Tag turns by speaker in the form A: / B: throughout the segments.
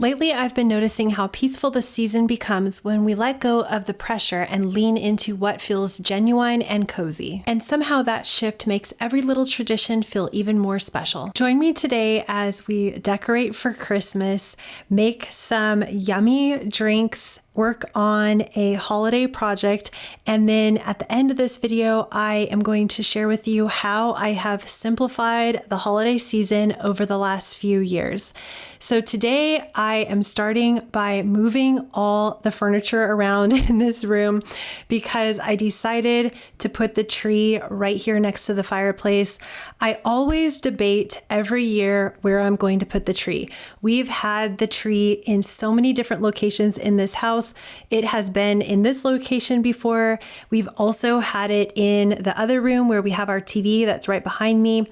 A: Lately, I've been noticing how peaceful the season becomes when we let go of the pressure and lean into what feels genuine and cozy. And somehow that shift makes every little tradition feel even more special. Join me today as we decorate for Christmas, make some yummy drinks, work on a holiday project, and then at the end of this video, I am going to share with you how I have simplified the holiday season over the last few years. So today I am starting by moving all the furniture around in this room because I decided to put the tree right here next to the fireplace. I always debate every year where I'm going to put the tree. We've had the tree in so many different locations in this house. It has been in this location before. We've also had it in the other room where we have our TV that's right behind me.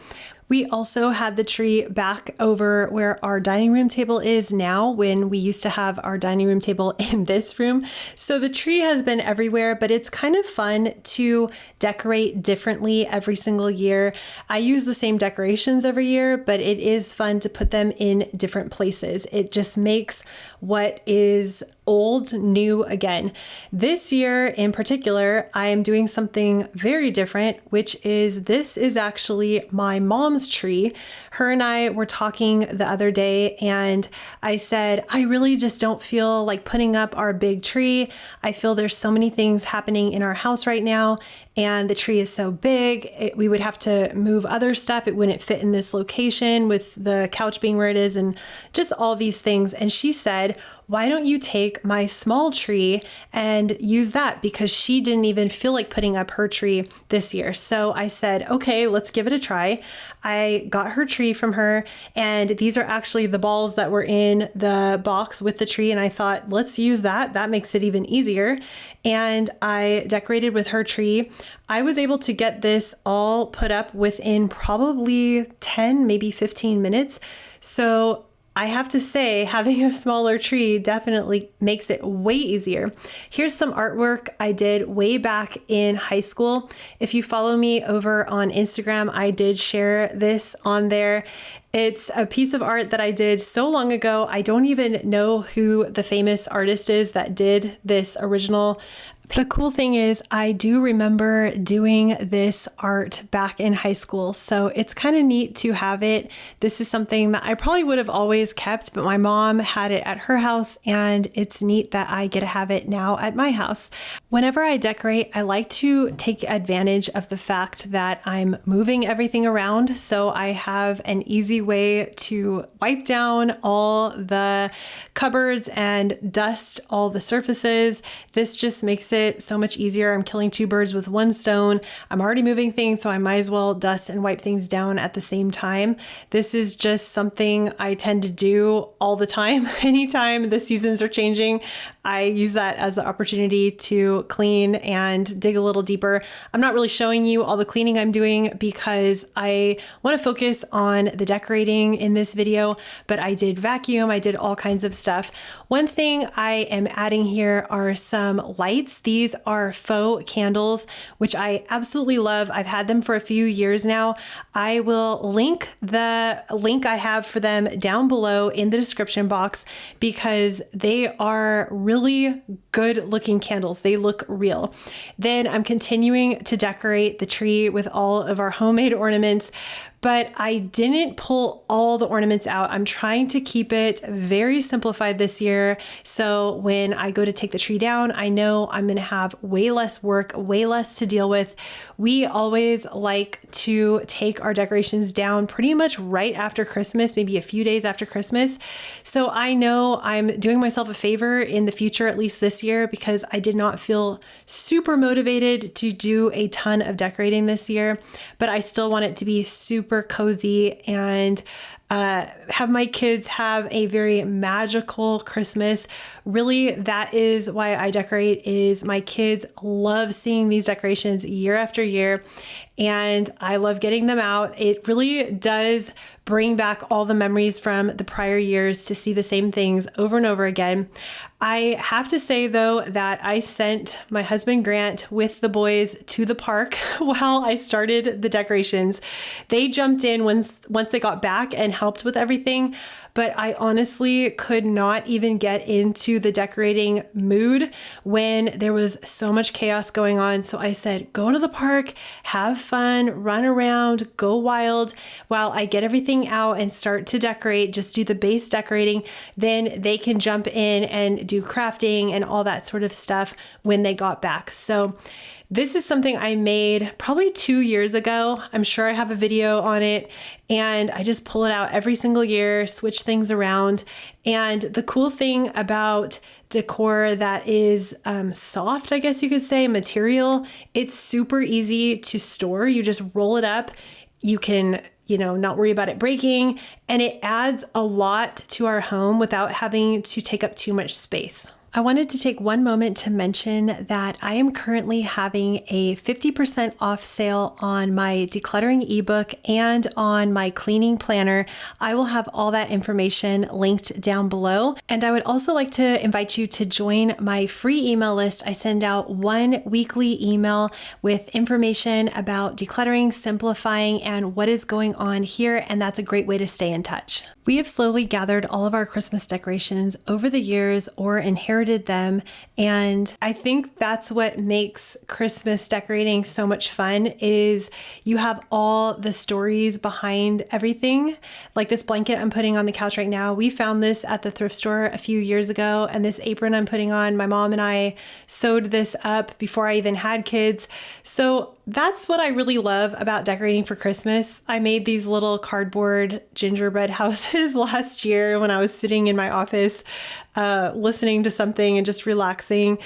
A: We also had the tree back over where our dining room table is now when we used to have our dining room table in this room. So the tree has been everywhere, but it's kind of fun to decorate differently every single year. I use the same decorations every year, but it is fun to put them in different places. It just makes what is old new again. This year in particular, I am doing something very different, which is this is actually my mom's tree. Her and I were talking the other day and I said, I really just don't feel like putting up our big tree. I feel there's so many things happening in our house right now and the tree is so big. We would have to move other stuff. It wouldn't fit in this location with the couch being where it is and just all these things. And she said, why don't you take my small tree and use that? Because she didn't even feel like putting up her tree this year. So I said, okay, let's give it a try. I got her tree from her, and these are actually the balls that were in the box with the tree. And I thought, let's use that. That makes it even easier. And I decorated with her tree. I was able to get this all put up within probably 10, maybe 15 minutes. So I have to say, having a smaller tree definitely makes it way easier. Here's some artwork I did way back in high school. If you follow me over on Instagram, I did share this on there. It's a piece of art that I did so long ago. I don't even know who the famous artist is that did this original. The cool thing is I do remember doing this art back in high school. So it's kind of neat to have it. This is something that I probably would have always kept, but my mom had it at her house and it's neat that I get to have it now at my house. Whenever I decorate, I like to take advantage of the fact that I'm moving everything around. So I have an easy way to wipe down all the cupboards and dust all the surfaces. This just makes it so much easier. I'm killing two birds with one stone. I'm already moving things, so I might as well dust and wipe things down at the same time. This is just something I tend to do all the time. Anytime the seasons are changing, I use that as the opportunity to clean and dig a little deeper. I'm not really showing you all the cleaning I'm doing because I want to focus on the decorating in this video, but I did vacuum, I did all kinds of stuff. One thing I am adding here are some lights. These are faux candles, which I absolutely love. I've had them for a few years now. I will link the link I have for them down below in the description box because they are really good looking candles. They look real. Then I'm continuing to decorate the tree with all of our homemade ornaments, but I didn't pull all the ornaments out. I'm trying to keep it very simplified this year. So when I go to take the tree down, I know I'm going to have way less work, way less to deal with. We always like to take our decorations down pretty much right after Christmas, maybe a few days after Christmas. So I know I'm doing myself a favor in the future, at least this year, because I did not feel super motivated to do a ton of decorating this year, but I still want it to be super cozy and have my kids have a very magical Christmas. Really, that is why I decorate, is my kids love seeing these decorations year after year, and I love getting them out. It really does bring back all the memories from the prior years to see the same things over and over again. I have to say, though, that I sent my husband Grant with the boys to the park while I started the decorations. They jumped in once they got back and helped with everything, but I honestly could not even get into the decorating mood when there was so much chaos going on. So I said, go to the park, have fun, run around, go wild while I get everything out and start to decorate, just do the base decorating. Then they can jump in and do crafting and all that sort of stuff when they got back. So this is something I made probably 2 years ago. I'm sure I have a video on it, and I just pull it out every single year, switch things around. And the cool thing about decor that is soft, I guess you could say, material, it's super easy to store. You just roll it up. You can, not worry about it breaking, and it adds a lot to our home without having to take up too much space. I wanted to take one moment to mention that I am currently having a 50% off sale on my decluttering ebook and on my cleaning planner. I will have all that information linked down below. And I would also like to invite you to join my free email list. I send out one weekly email with information about decluttering, simplifying, and what is going on here. And that's a great way to stay in touch. We have slowly gathered all of our Christmas decorations over the years or inherited them. And I think that's what makes Christmas decorating so much fun is you have all the stories behind everything. Like this blanket I'm putting on the couch right now, we found this at the thrift store a few years ago. And this apron I'm putting on, my mom and I sewed this up before I even had kids. So that's what I really love about decorating for Christmas. I made these little cardboard gingerbread houses last year when I was sitting in my office, listening to something and just relaxing.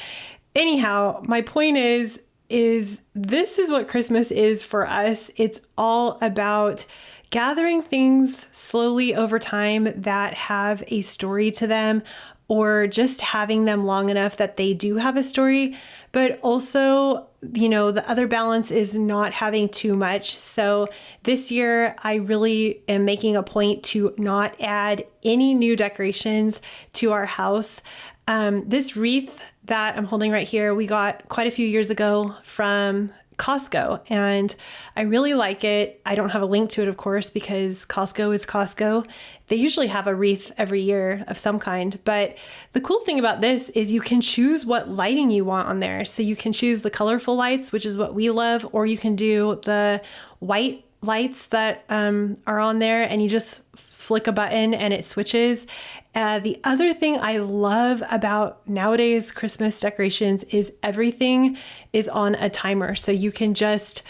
A: Anyhow, my point is this is what Christmas is for us. It's all about gathering things slowly over time that have a story to them, or just having them long enough that they do have a story, but also, the other balance is not having too much. So this year, I really am making a point to not add any new decorations to our house. This wreath that I'm holding right here, we got quite a few years ago from Costco, and I really like it. I don't have a link to it, of course, because Costco is Costco. They usually have a wreath every year of some kind, but the cool thing about this is you can choose what lighting you want on there. So you can choose the colorful lights, which is what we love, or you can do the white lights that are on there, and you just flick a button and it switches. The other thing I love about nowadays Christmas decorations is everything is on a timer. So you can just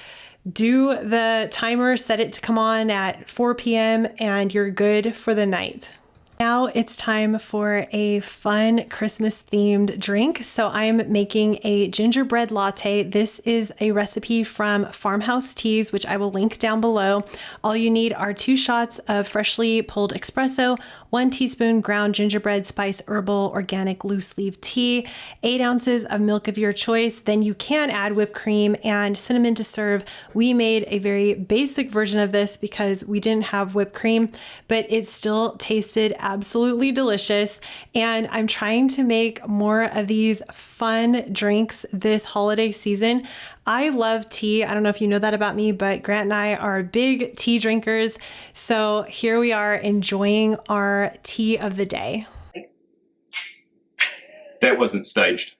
A: do the timer, set it to come on at 4 p.m. and you're good for the night. Now it's time for a fun Christmas themed drink. So I'm making a gingerbread latte. This is a recipe from Farmhouse Teas, which I will link down below. All you need are 2 shots of freshly pulled espresso, 1 teaspoon ground gingerbread spice herbal organic loose leaf tea, 8 ounces of milk of your choice. Then you can add whipped cream and cinnamon to serve. We made a very basic version of this because we didn't have whipped cream, but it still tasted absolutely delicious. And I'm trying to make more of these fun drinks this holiday season. I love tea. I don't know if you know that about me, but Grant and I are big tea drinkers. So here we are enjoying our tea of the day.
B: That wasn't staged.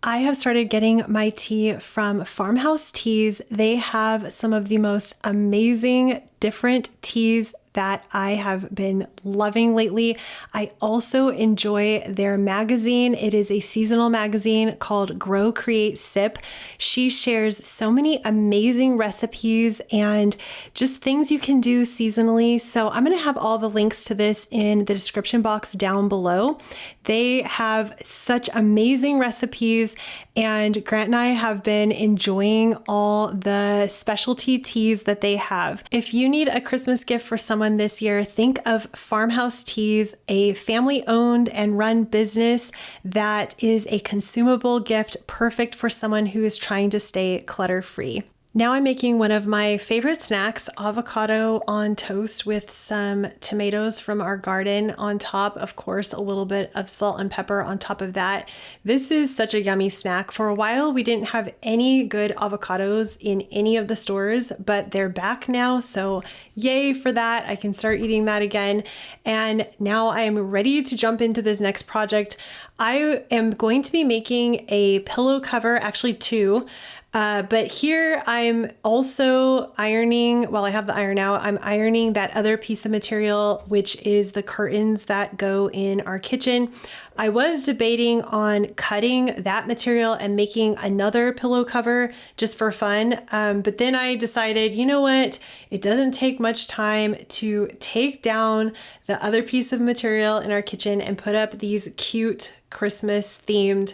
A: I have started getting my tea from Farmhouse Teas. They have some of the most amazing different teas that I have been loving lately. I also enjoy their magazine. It is a seasonal magazine called Grow, Create, Sip. She shares so many amazing recipes and just things you can do seasonally. So I'm going to have all the links to this in the description box down below. They have such amazing recipes, and Grant and I have been enjoying all the specialty teas that they have. If you need a Christmas gift for someone this year, think of Farmhouse Teas, a family-owned and run business that is a consumable gift perfect for someone who is trying to stay clutter-free. Now I'm making one of my favorite snacks, avocado on toast with some tomatoes from our garden on top. Of course, a little bit of salt and pepper on top of that. This is such a yummy snack. For a while, we didn't have any good avocados in any of the stores, but they're back now. So yay for that. I can start eating that again. And now I am ready to jump into this next project. I am going to be making a pillow cover, actually two. But here I'm also ironing, while I have the iron out, I'm ironing that other piece of material, which is the curtains that go in our kitchen. I was debating on cutting that material and making another pillow cover just for fun. But then I decided, you know what? It doesn't take much time to take down the other piece of material in our kitchen and put up these cute Christmas themed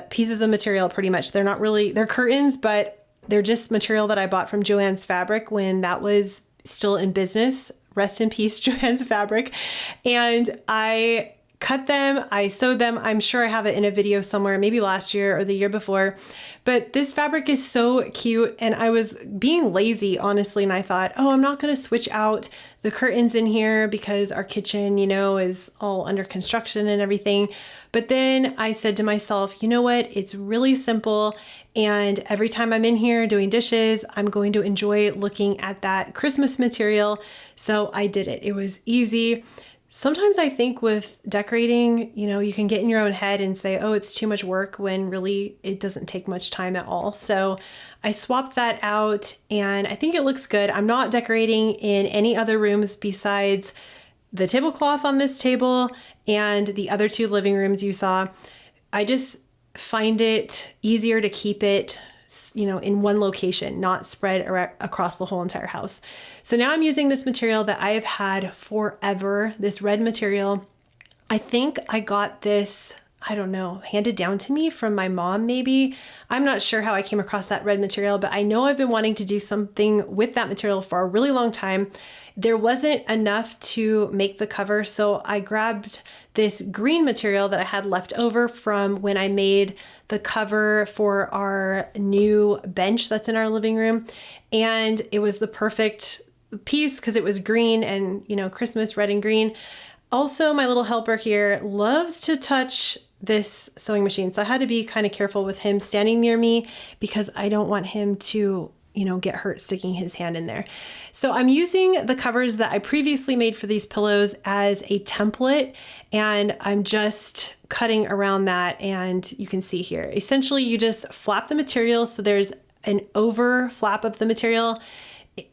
A: pieces of material. Pretty much, they're curtains, but they're just material that I bought from Joann's Fabric when that was still in business. Rest in peace, Joann's Fabric. And I cut them, I sewed them. I'm sure I have it in a video somewhere, maybe last year or the year before. But this fabric is so cute, and I was being lazy, honestly, and I thought, oh, I'm not going to switch out the curtains in here because our kitchen, is all under construction and everything. But then I said to myself, you know what? It's really simple, and every time I'm in here doing dishes, I'm going to enjoy looking at that Christmas material. So I did it. It was easy. Sometimes I think with decorating, you can get in your own head and say, oh, it's too much work, when really it doesn't take much time at all. So I swapped that out and I think it looks good. I'm not decorating in any other rooms besides the tablecloth on this table and the other two living rooms you saw. I just find it easier to keep it in one location, not spread across the whole entire house. So now I'm using this material that I have had forever, this red material. I think I got this, I don't know, handed down to me from my mom, maybe. I'm not sure how I came across that red material, but I know I've been wanting to do something with that material for a really long time. There wasn't enough to make the cover, so I grabbed this green material that I had left over from when I made the cover for our new bench that's in our living room. And it was the perfect piece because it was green and, Christmas, red and green. Also, my little helper here loves to touch this sewing machine. So I had to be kind of careful with him standing near me because I don't want him to, get hurt sticking his hand in there. So I'm using the covers that I previously made for these pillows as a template, and I'm just cutting around that. And you can see here, essentially you just flap the material. So there's an over flap of the material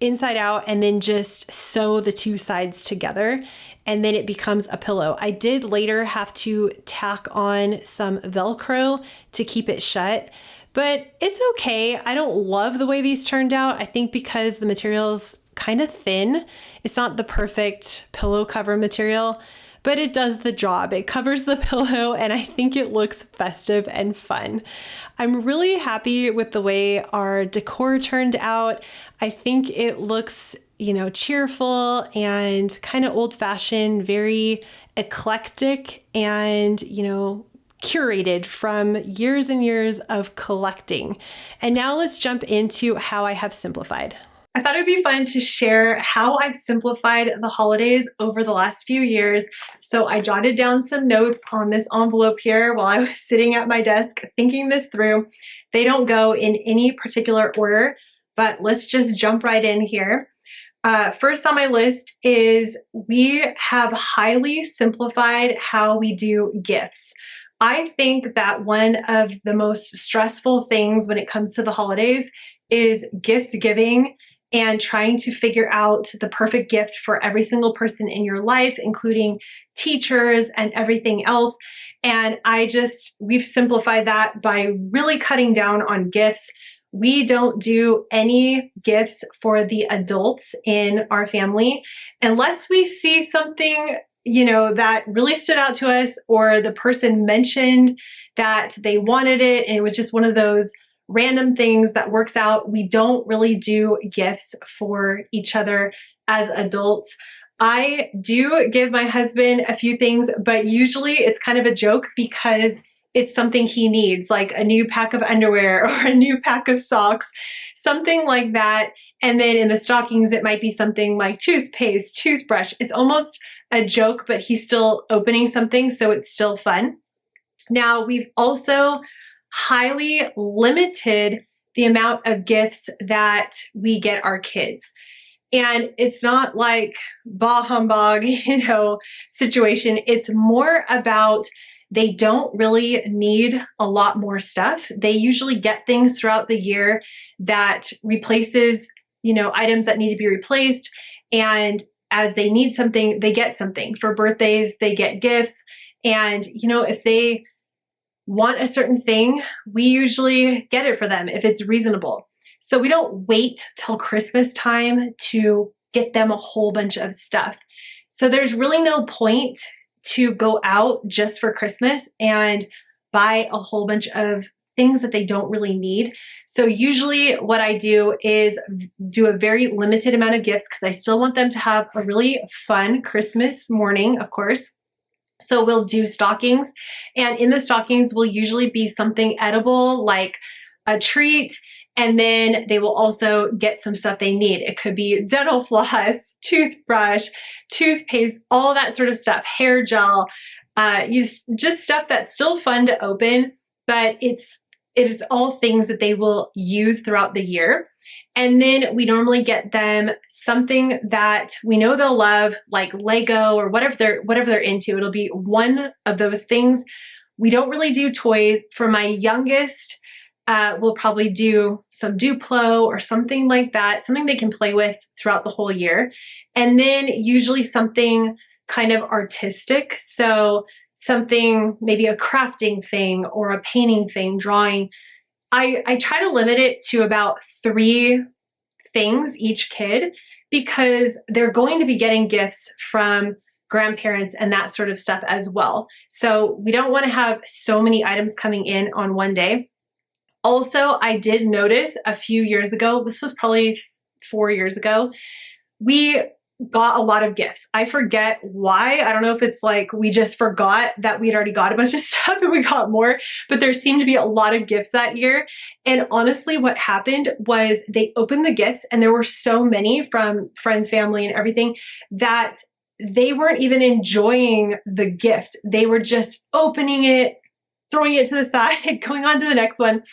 A: inside out, and then just sew the two sides together, and then it becomes a pillow. I did later have to tack on some Velcro to keep it shut, but it's okay. I don't love the way these turned out. I think because the material's kind of thin, it's not the perfect pillow cover material, but it does the job. It covers the pillow, and I think it looks festive and fun. I'm really happy with the way our decor turned out. I think it looks, cheerful and kind of old-fashioned, very eclectic, and, curated from years and years of collecting. And now let's jump into how I have simplified. I thought it'd be fun to share how I've simplified the holidays over the last few years. So I jotted down some notes on this envelope here while I was sitting at my desk thinking this through. They don't go in any particular order, but let's just jump right in here. First on my list is we have highly simplified how we do gifts. I think that one of the most stressful things when it comes to the holidays is gift giving and trying to figure out the perfect gift for every single person in your life, including teachers and everything else. And we've simplified that by really cutting down on gifts. We don't do any gifts for the adults in our family unless we see something that really stood out to us, or the person mentioned that they wanted it and it was just one of those random things that works out. We don't really do gifts for each other as adults. I do give my husband a few things, but usually it's kind of a joke because it's something he needs, like a new pack of underwear or a new pack of socks, something like that. And then in the stockings, it might be something like toothpaste, toothbrush. It's almost a joke, but he's still opening something, so it's still fun. Now, we've also highly limited the amount of gifts that we get our kids. And it's not like bah humbug, situation. It's more about they don't really need a lot more stuff. They usually get things throughout the year that replaces, items that need to be replaced. And as they need something, they get something. For birthdays, they get gifts. And, if they want a certain thing, we usually get it for them if it's reasonable. So we don't wait till Christmas time to get them a whole bunch of stuff. So there's really no point to go out just for Christmas and buy a whole bunch of things that they don't really need. So usually what I do is do a very limited amount of gifts because I still want them to have a really fun Christmas morning, of course. So we'll do stockings, and in the stockings will usually be something edible like a treat, and then they will also get some stuff they need. It could be dental floss, toothbrush, toothpaste, all that sort of stuff, hair gel, just stuff that's still fun to open, but it is all things that they will use throughout the year. And then we normally get them something that we know they'll love, like Lego or whatever they're into. It'll be one of those things. We don't really do toys. For my youngest, we'll probably do some Duplo or something like that, something they can play with throughout the whole year. And then usually something kind of artistic. So something, maybe a crafting thing or a painting thing, drawing. I try to limit it to about 3 things each kid because they're going to be getting gifts from grandparents and that sort of stuff as well. So we don't want to have so many items coming in on one day. Also, I did notice a few years ago, this was probably 4 years ago, we got a lot of gifts. I forget why. I don't know if it's like we just forgot that we'd already got a bunch of stuff and we got more, but there seemed to be a lot of gifts that year. And honestly, what happened was they opened the gifts and there were so many from friends, family, and everything that they weren't even enjoying the gift. They were just opening it, throwing it to the side, going on to the next one.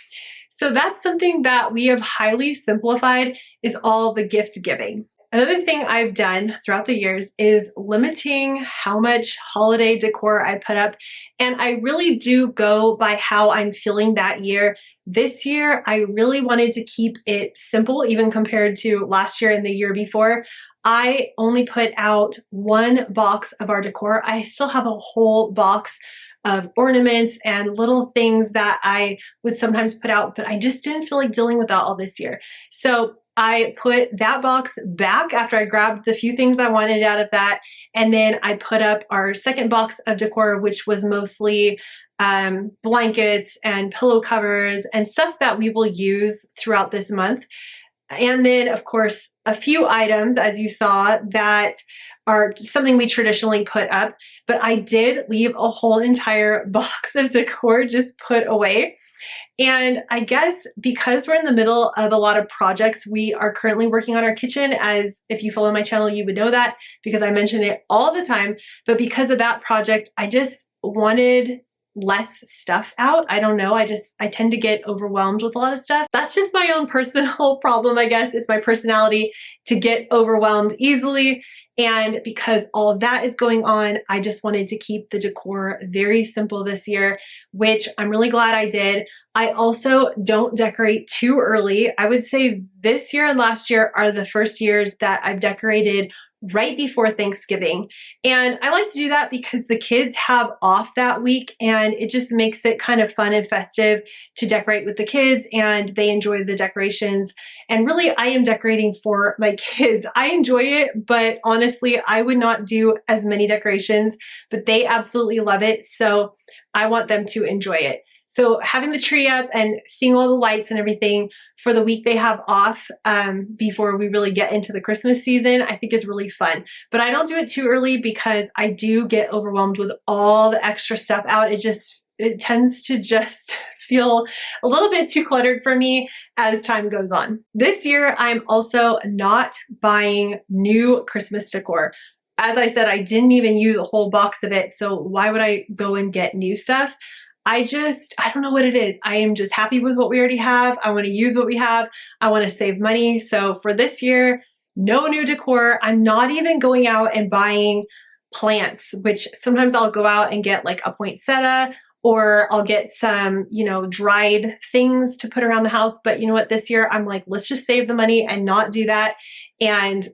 A: So that's something that we have highly simplified, is all the gift giving. Another thing I've done throughout the years is limiting how much holiday decor I put up. And I really do go by how I'm feeling that year. This year, I really wanted to keep it simple, even compared to last year and the year before. I only put out 1 box of our decor. I still have a whole box of ornaments and little things that I would sometimes put out, but I just didn't feel like dealing with that all this year. So I put that box back after I grabbed the few things I wanted out of that. And then I put up our second box of decor, which was mostly blankets and pillow covers and stuff that we will use throughout this month. And then, of course, a few items, as you saw, that are something we traditionally put up. But I did leave a whole entire box of decor just put away. And I guess because we're in the middle of a lot of projects, we are currently working on our kitchen. As if you follow my channel, you would know that because I mention it all the time. But because of that project, I just wanted less stuff out. I don't know. I tend to get overwhelmed with a lot of stuff. That's just my own personal problem, I guess. It's my personality to get overwhelmed easily. And because all of that is going on, I just wanted to keep the decor very simple this year, which I'm really glad I did. I also don't decorate too early. I would say this year and last year are the first years that I've decorated right before Thanksgiving. And I like to do that because the kids have off that week and it just makes it kind of fun and festive to decorate with the kids, and they enjoy the decorations. And really, I am decorating for my kids. I enjoy it, but honestly, I would not do as many decorations, but they absolutely love it. So I want them to enjoy it. So having the tree up and seeing all the lights and everything for the week they have off before we really get into the Christmas season, I think is really fun. But I don't do it too early because I do get overwhelmed with all the extra stuff out. it tends to just feel a little bit too cluttered for me as time goes on. This year, I'm also not buying new Christmas decor. As I said, I didn't even use a whole box of it, so why would I go and get new stuff? I don't know what it is. I am just happy with what we already have. I want to use what we have. I want to save money. So for this year, no new decor. I'm not even going out and buying plants, which sometimes I'll go out and get like a poinsettia, or I'll get some, you know, dried things to put around the house. But you know what, this year I'm like, let's just save the money and not do that and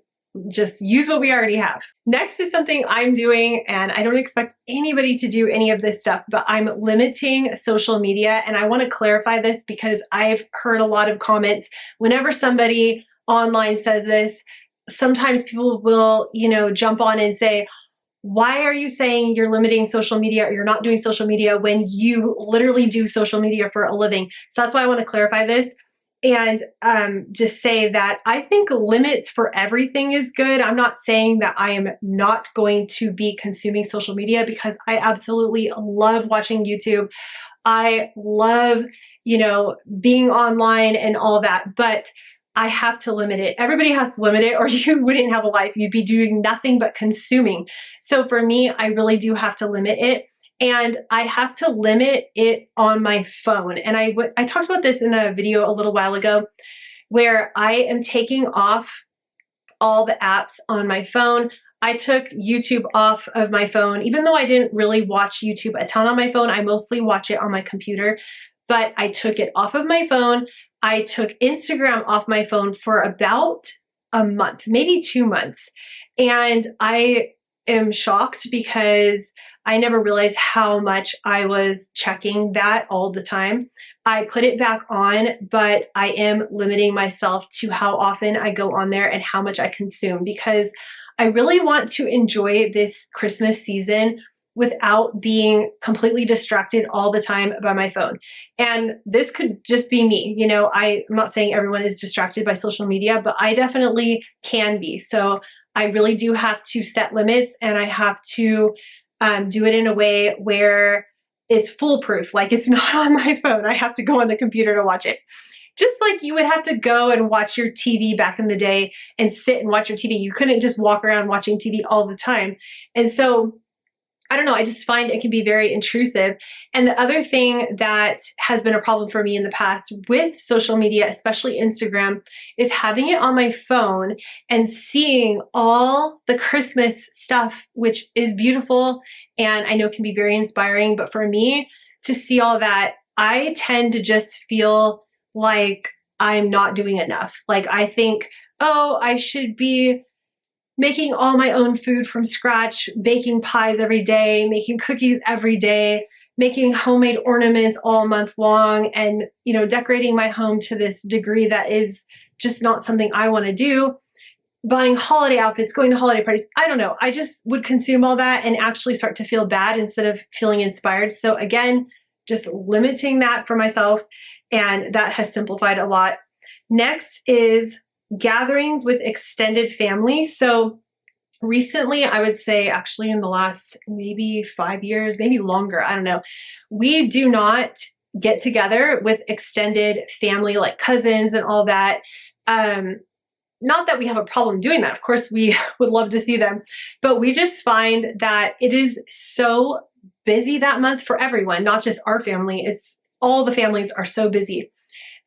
A: just use what we already have. Next is something I'm doing, and I don't expect anybody to do any of this stuff, but I'm limiting social media. And I want to clarify this because I've heard a lot of comments whenever somebody online says this. Sometimes people will, you know, jump on and say, why are you saying you're limiting social media or you're not doing social media when you literally do social media for a living? So that's why I want to clarify this and just say that I think limits for everything is good. I'm not saying that I am not going to be consuming social media, because I absolutely love watching YouTube. I love, you know, being online and all that, but I have to limit it. Everybody has to limit it, or you wouldn't have a life. You'd be doing nothing but consuming. So for me, I really do have to limit it. And I have to limit it on my phone. And I talked about this in a video a little while ago, where I am taking off all the apps on my phone. I took YouTube off of my phone, even though I didn't really watch YouTube a ton on my phone. I mostly watch it on my computer, but I took it off of my phone. I took Instagram off my phone for about a month, maybe 2 months. And I am shocked because I never realized how much I was checking that all the time. I put it back on, but I am limiting myself to how often I go on there and how much I consume, because I really want to enjoy this Christmas season without being completely distracted all the time by my phone. And this could just be me. You know, I'm not saying everyone is distracted by social media, but I definitely can be. So I really do have to set limits, and I have to do it in a way where it's foolproof. Like, it's not on my phone. I have to go on the computer to watch it. Just like you would have to go and watch your TV back in the day and sit and watch your TV. You couldn't just walk around watching TV all the time. And so I don't know, I just find it can be very intrusive. And the other thing that has been a problem for me in the past with social media, especially Instagram, is having it on my phone and seeing all the Christmas stuff, which is beautiful and I know can be very inspiring. But for me to see all that, I tend to just feel like I'm not doing enough. Like, I think, oh, I should be making all my own food from scratch, baking pies every day, making cookies every day, making homemade ornaments all month long, and, you know, decorating my home to this degree that is just not something I want to do. Buying holiday outfits, going to holiday parties. I don't know. I just would consume all that and actually start to feel bad instead of feeling inspired. So again, just limiting that for myself, and that has simplified a lot. Next is gatherings with extended family. So recently, I would say actually in the last maybe 5 years, maybe longer, I don't know, we do not get together with extended family like cousins and all that. Not that we have a problem doing that. Of course, we would love to see them, but we just find that it is so busy that month for everyone, not just our family. It's all the families are so busy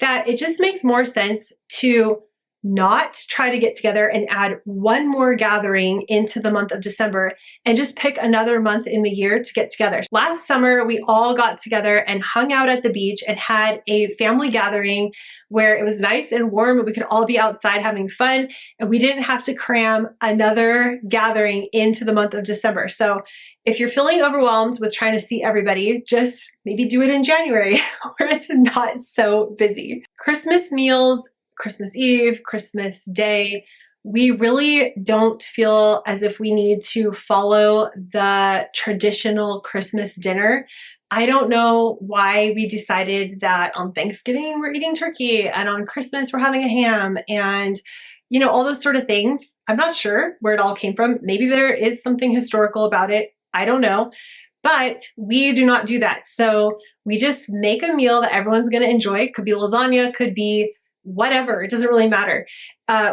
A: that it just makes more sense to not try to get together and add one more gathering into the month of December and just pick another month in the year to get together. Last summer, we all got together and hung out at the beach and had a family gathering where it was nice and warm and we could all be outside having fun, and we didn't have to cram another gathering into the month of December. So if you're feeling overwhelmed with trying to see everybody, just maybe do it in January where it's not so busy. Christmas meals, Christmas Eve, Christmas Day, we really don't feel as if we need to follow the traditional Christmas dinner. I don't know why we decided that on Thanksgiving we're eating turkey and on Christmas we're having a ham and, you know, all those sort of things. I'm not sure where it all came from. Maybe there is something historical about it. I don't know. But we do not do that. So we just make a meal that everyone's going to enjoy. It could be lasagna, could be whatever. It doesn't really matter.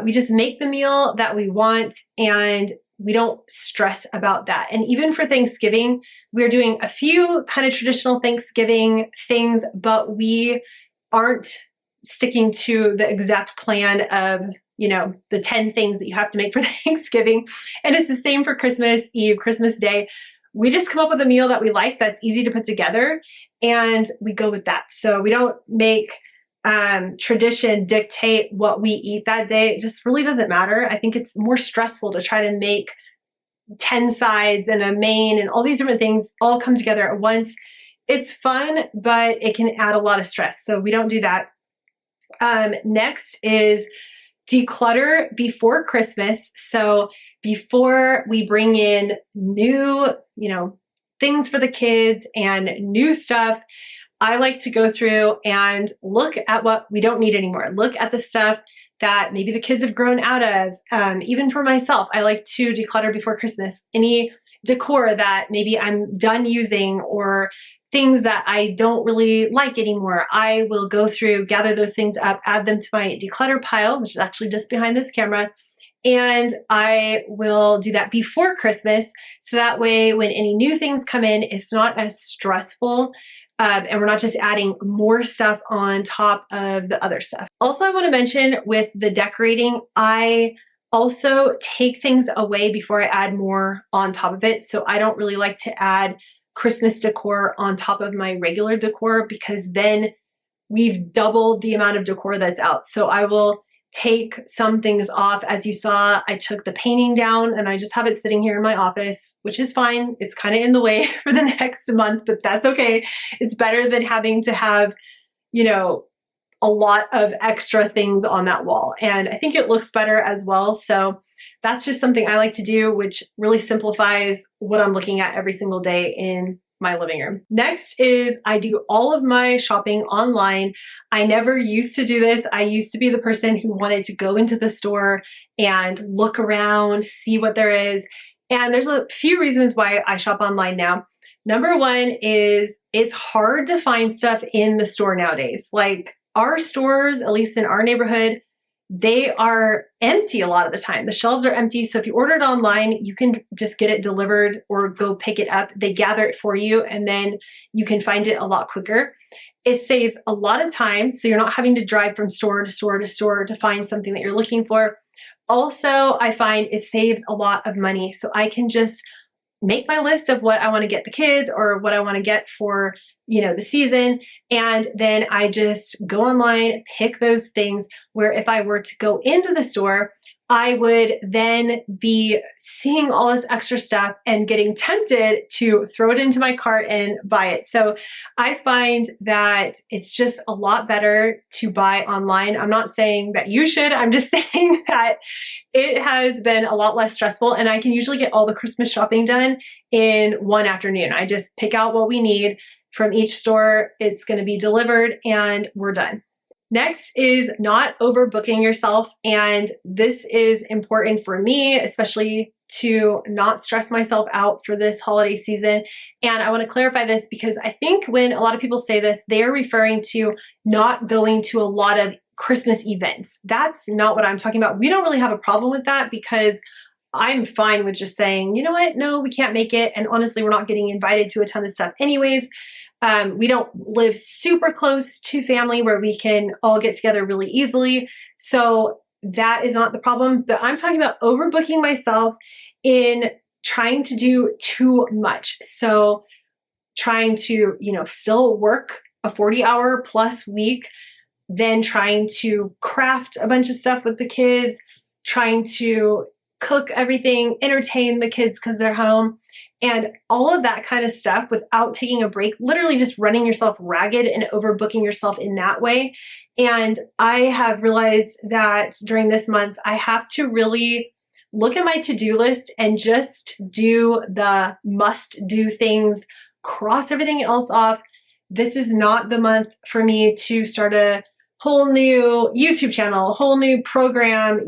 A: We just make the meal that we want, and we don't stress about that. And even for Thanksgiving, we're doing a few kind of traditional Thanksgiving things, but we aren't sticking to the exact plan of, the 10 things that you have to make for Thanksgiving. And it's the same for Christmas Eve, Christmas Day. We just come up with a meal that we like, that's easy to put together, and we go with that. So we don't make tradition dictate what we eat that day. It just really doesn't matter. I think it's more stressful to try to make 10 sides and a main and all these different things all come together at once. It's fun, but it can add a lot of stress. So we don't do that. Next is declutter before Christmas. So before we bring in new, things for the kids and new stuff, I like to go through and look at what we don't need anymore. Look at the stuff that maybe the kids have grown out of. Even for myself, I like to declutter before Christmas. Any decor that maybe I'm done using, or things that I don't really like anymore, I will go through, gather those things up, add them to my declutter pile, which is actually just behind this camera. And I will do that before Christmas. So that way, when any new things come in, it's not as stressful. And we're not just adding more stuff on top of the other stuff. Also, I want to mention with the decorating, I also take things away before I add more on top of it. So I don't really like to add Christmas decor on top of my regular decor, because then we've doubled the amount of decor that's out. So I will take some things off. As you saw, I took the painting down and I just have it sitting here in my office, which is fine. It's kind of in the way for the next month, but that's okay. It's better than having to have, a lot of extra things on that wall. And I think it looks better as well. So that's just something I like to do, which really simplifies what I'm looking at every single day in my living room. Next is I do all of my shopping online. I never used to do this. I used to be the person who wanted to go into the store and look around, see what there is. And there's a few reasons why I shop online now. Number one is it's hard to find stuff in the store nowadays. Like our stores, at least in our neighborhood, they are empty a lot of the time. The shelves are empty. So if you order it online, you can just get it delivered or go pick it up. They gather it for you, and then you can find it a lot quicker. It saves a lot of time. So you're not having to drive from store to store to store to find something that you're looking for. Also, I find it saves a lot of money. So I can just make my list of what I want to get the kids or what I want to get for, the season. And then I just go online, pick those things, where if I were to go into the store, I would then be seeing all this extra stuff and getting tempted to throw it into my cart and buy it. So I find that it's just a lot better to buy online. I'm not saying that you should, I'm just saying that it has been a lot less stressful, and I can usually get all the Christmas shopping done in one afternoon. I just pick out what we need from each store. It's going to be delivered and we're done. Next is not overbooking yourself. And this is important for me, especially to not stress myself out for this holiday season. And I want to clarify this because I think when a lot of people say this, they're referring to not going to a lot of Christmas events. That's not what I'm talking about. We don't really have a problem with that because I'm fine with just saying, you know what? No, we can't make it. And honestly, we're not getting invited to a ton of stuff anyways. We don't live super close to family where we can all get together really easily. So that is not the problem. But I'm talking about overbooking myself in trying to do too much. So trying to, still work a 40-hour plus week, then trying to craft a bunch of stuff with the kids, trying to cook everything, entertain the kids because they're home, and all of that kind of stuff without taking a break, literally just running yourself ragged and overbooking yourself in that way. And I have realized that during this month, I have to really look at my to-do list and just do the must-do things, cross everything else off. This is not the month for me to start a whole new YouTube channel, a whole new program,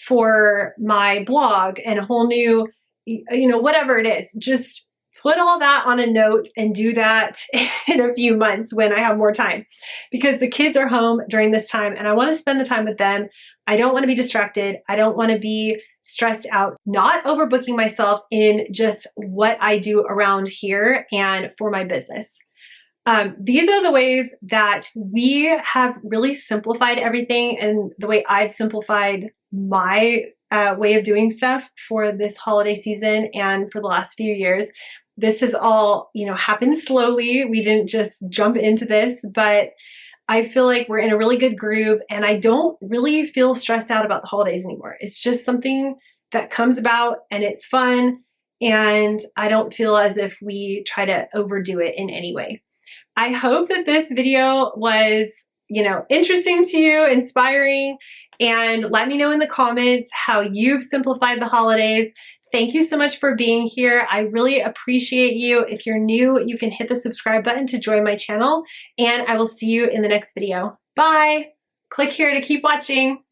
A: for my blog, and a whole new, whatever it is. Just put all that on a note and do that in a few months when I have more time, because the kids are home during this time and I want to spend the time with them. I don't want to be distracted. I don't want to be stressed out, not overbooking myself in just what I do around here and for my business. These are the ways that we have really simplified everything, and the way I've simplified my way of doing stuff for this holiday season and for the last few years. This has all, happened slowly. We didn't just jump into this, but I feel like we're in a really good groove and I don't really feel stressed out about the holidays anymore. It's just something that comes about and it's fun, and I don't feel as if we try to overdo it in any way. I hope that this video was, interesting to you, inspiring, and let me know in the comments how you've simplified the holidays. Thank you so much for being here. I really appreciate you. If you're new, you can hit the subscribe button to join my channel, and I will see you in the next video. Bye. Click here to keep watching.